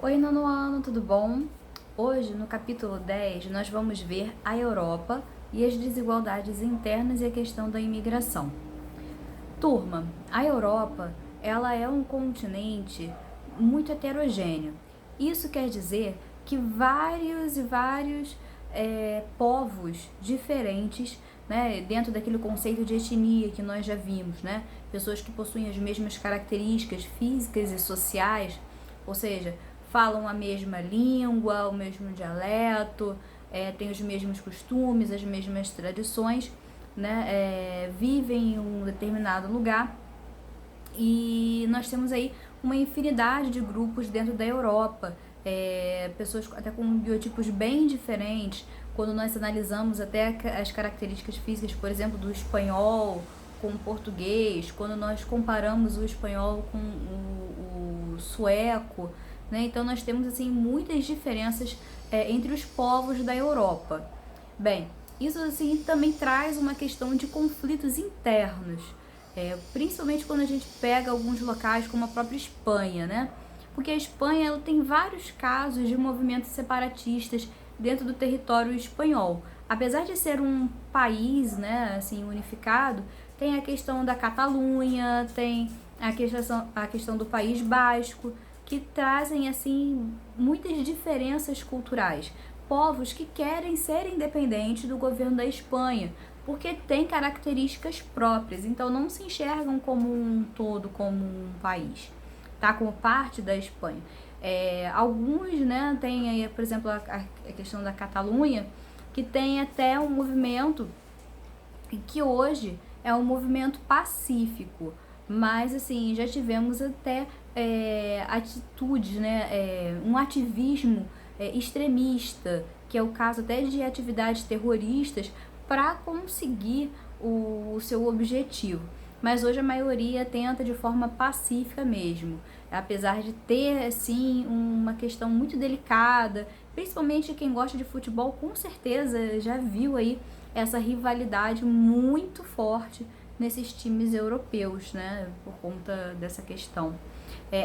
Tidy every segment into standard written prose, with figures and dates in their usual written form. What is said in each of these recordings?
Oi, nono ano, tudo bom? Hoje, no capítulo 10, nós vamos ver a Europa e as desigualdades internas e a questão da imigração. Turma, a Europa, ela é um continente muito heterogêneo. Isso quer dizer que vários povos diferentes, né, dentro daquele conceito de etnia que nós já vimos, né, pessoas que possuem as mesmas características físicas e sociais, ou seja, falam a mesma língua, o mesmo dialeto, têm os mesmos costumes, as mesmas tradições, né, vivem em um determinado lugar, e nós temos aí uma infinidade de grupos dentro da Europa, pessoas até com biotipos bem diferentes. Quando nós analisamos até as características físicas, por exemplo, do espanhol com o português, quando nós comparamos o espanhol com o sueco, né? Então nós temos assim muitas diferenças entre os povos da Europa. Bem, isso assim também traz uma questão de conflitos internos, principalmente quando a gente pega alguns locais como a própria Espanha, né? Porque a Espanha ela tem vários casos de movimentos separatistas dentro do território espanhol. Apesar de ser um país, né, assim, unificado, tem a questão da Catalunha, tem a questão do País Basco, que trazem assim muitas diferenças culturais. Povos que querem ser independentes do governo da Espanha, porque têm características próprias, então não se enxergam como um todo, como um país, tá? Como parte da Espanha. Alguns, né, tem aí, por exemplo, a questão da Catalunha, que tem até um movimento que hoje é um movimento pacífico, mas assim, já tivemos até atitudes, né, um ativismo extremista, que é o caso até de atividades terroristas, para conseguir o seu objetivo. Mas hoje a maioria tenta de forma pacífica mesmo, apesar de ter assim uma questão muito delicada, principalmente quem gosta de futebol com certeza já viu aí essa rivalidade muito forte nesses times europeus, né, por conta dessa questão.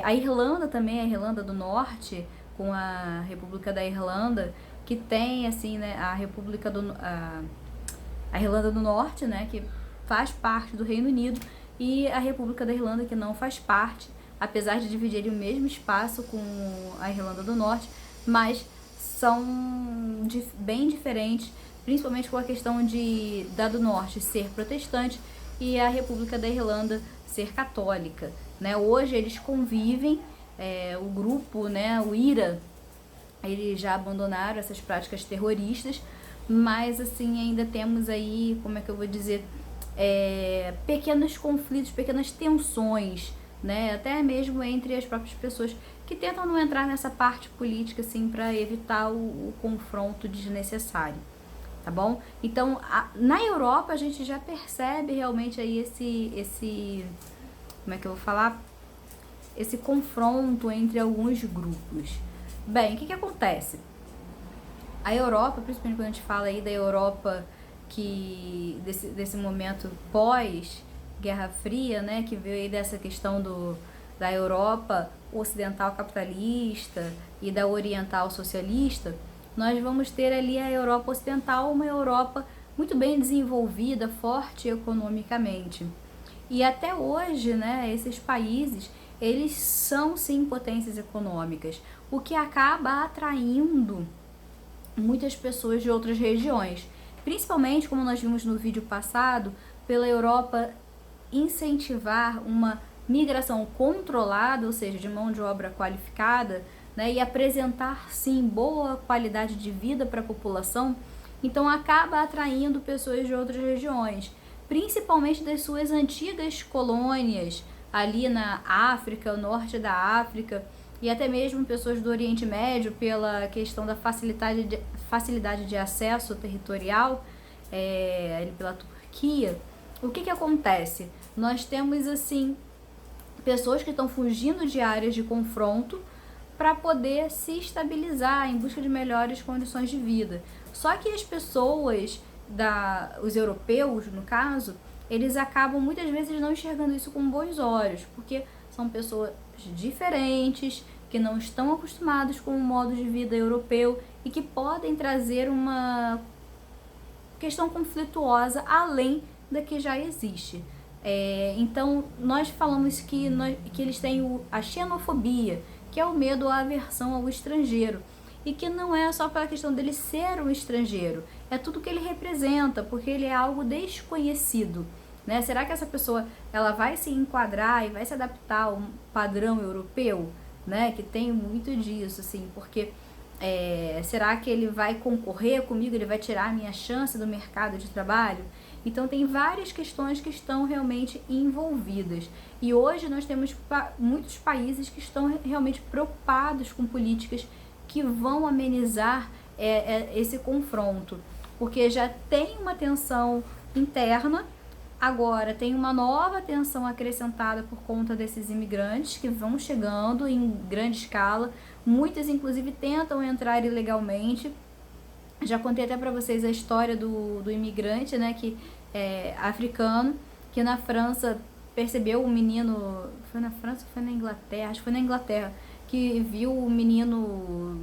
A Irlanda também, a Irlanda do Norte, com a República da Irlanda, que tem assim, né, a Irlanda do Norte, né, que faz parte do Reino Unido, e a República da Irlanda, que não faz parte, apesar de dividirem o mesmo espaço com a Irlanda do Norte, mas são bem diferentes, principalmente com a questão da do Norte ser protestante e a República da Irlanda ser católica, né? Hoje eles convivem, o grupo, né, o IRA, eles já abandonaram essas práticas terroristas, mas assim ainda temos aí, como é que eu vou dizer, pequenos conflitos, pequenas tensões, né, até mesmo entre as próprias pessoas que tentam não entrar nessa parte política assim para evitar o confronto desnecessário, tá bom? Então na Europa a gente já percebe realmente aí esse como é que eu vou falar, esse confronto entre alguns grupos. Bem, o que acontece? A Europa, principalmente quando a gente fala aí da Europa desse momento pós-Guerra Fria, né, que veio aí dessa questão da Europa ocidental capitalista e da oriental socialista, nós vamos ter ali a Europa ocidental, uma Europa muito bem desenvolvida, forte economicamente. E até hoje, né, esses países, eles são sim potências econômicas, o que acaba atraindo muitas pessoas de outras regiões, principalmente, como nós vimos no vídeo passado, pela Europa incentivar uma migração controlada, ou seja, de mão de obra qualificada, né, e apresentar sim boa qualidade de vida para a população. Então acaba atraindo pessoas de outras regiões, principalmente das suas antigas colônias ali na África, norte da África, e até mesmo pessoas do Oriente Médio, pela questão da facilidade de acesso territorial, ali pela Turquia. O que acontece? Nós temos assim pessoas que estão fugindo de áreas de confronto para poder se estabilizar em busca de melhores condições de vida. Só que as pessoas, os europeus no caso, eles acabam muitas vezes não enxergando isso com bons olhos, porque são pessoas diferentes, que não estão acostumados com o modo de vida europeu e que podem trazer uma questão conflituosa além da que já existe. Então, nós falamos que eles têm a xenofobia, que é o medo, a aversão ao estrangeiro, e que não é só pela questão dele ser um estrangeiro, é tudo que ele representa, porque ele é algo desconhecido, né? Será que essa pessoa ela vai se enquadrar e vai se adaptar ao padrão europeu, né? Que tem muito disso, assim, porque será que ele vai concorrer comigo, ele vai tirar a minha chance do mercado de trabalho? Então tem várias questões que estão realmente envolvidas. E hoje nós temos muitos países que estão realmente preocupados com políticas que vão amenizar esse confronto. Porque já tem uma tensão interna, agora tem uma nova tensão acrescentada por conta desses imigrantes que vão chegando em grande escala. Muitos, inclusive, tentam entrar ilegalmente. Já contei até para vocês a história do imigrante, né, que é africano, que na França percebeu o menino, foi na França ou foi na Inglaterra? Acho que foi na Inglaterra, que viu o menino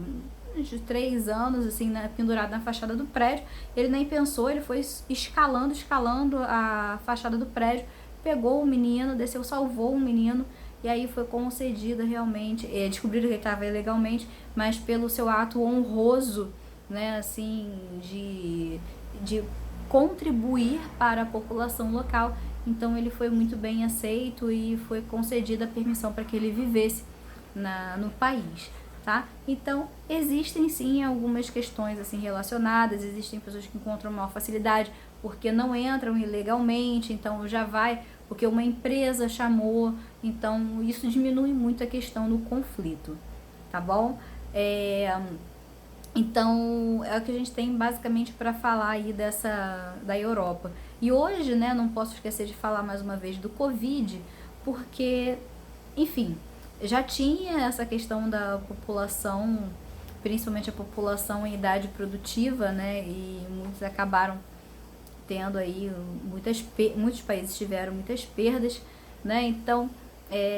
de 3 anos, assim, pendurado na fachada do prédio. Ele nem pensou, ele foi escalando a fachada do prédio, pegou o menino, desceu, salvou o menino, e aí foi concedida realmente, descobriram que ele estava ilegalmente, mas pelo seu ato honroso, né, assim, de contribuir para a população local. Então ele foi muito bem aceito e foi concedida a permissão para que ele vivesse no país, tá? Então existem sim algumas questões assim relacionadas, existem pessoas que encontram maior facilidade porque não entram ilegalmente, então já vai porque uma empresa chamou, então isso diminui muito a questão do conflito, tá bom? Então, é o que a gente tem basicamente para falar aí da Europa. E hoje, né, não posso esquecer de falar mais uma vez do Covid, porque, enfim, já tinha essa questão da população, principalmente a população em idade produtiva, né, e muitos acabaram tendo aí, muitos países tiveram muitas perdas, né, então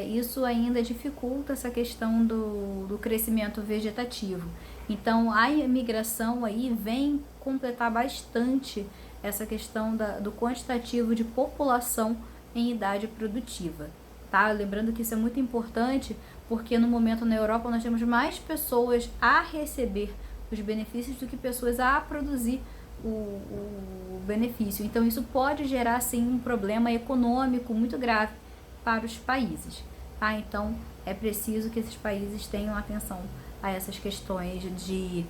isso ainda dificulta essa questão do crescimento vegetativo. Então a imigração aí vem completar bastante essa questão do quantitativo de população em idade produtiva, tá? Lembrando que isso é muito importante porque no momento na Europa nós temos mais pessoas a receber os benefícios do que pessoas a produzir o benefício. Então isso pode gerar sim um problema econômico muito grave para os países, tá? Então é preciso que esses países tenham atenção a essas questões de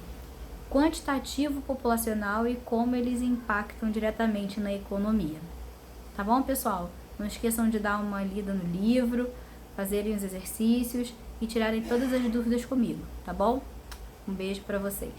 quantitativo populacional e como eles impactam diretamente na economia. Tá bom, pessoal? Não esqueçam de dar uma lida no livro, fazerem os exercícios e tirarem todas as dúvidas comigo, tá bom? Um beijo para vocês.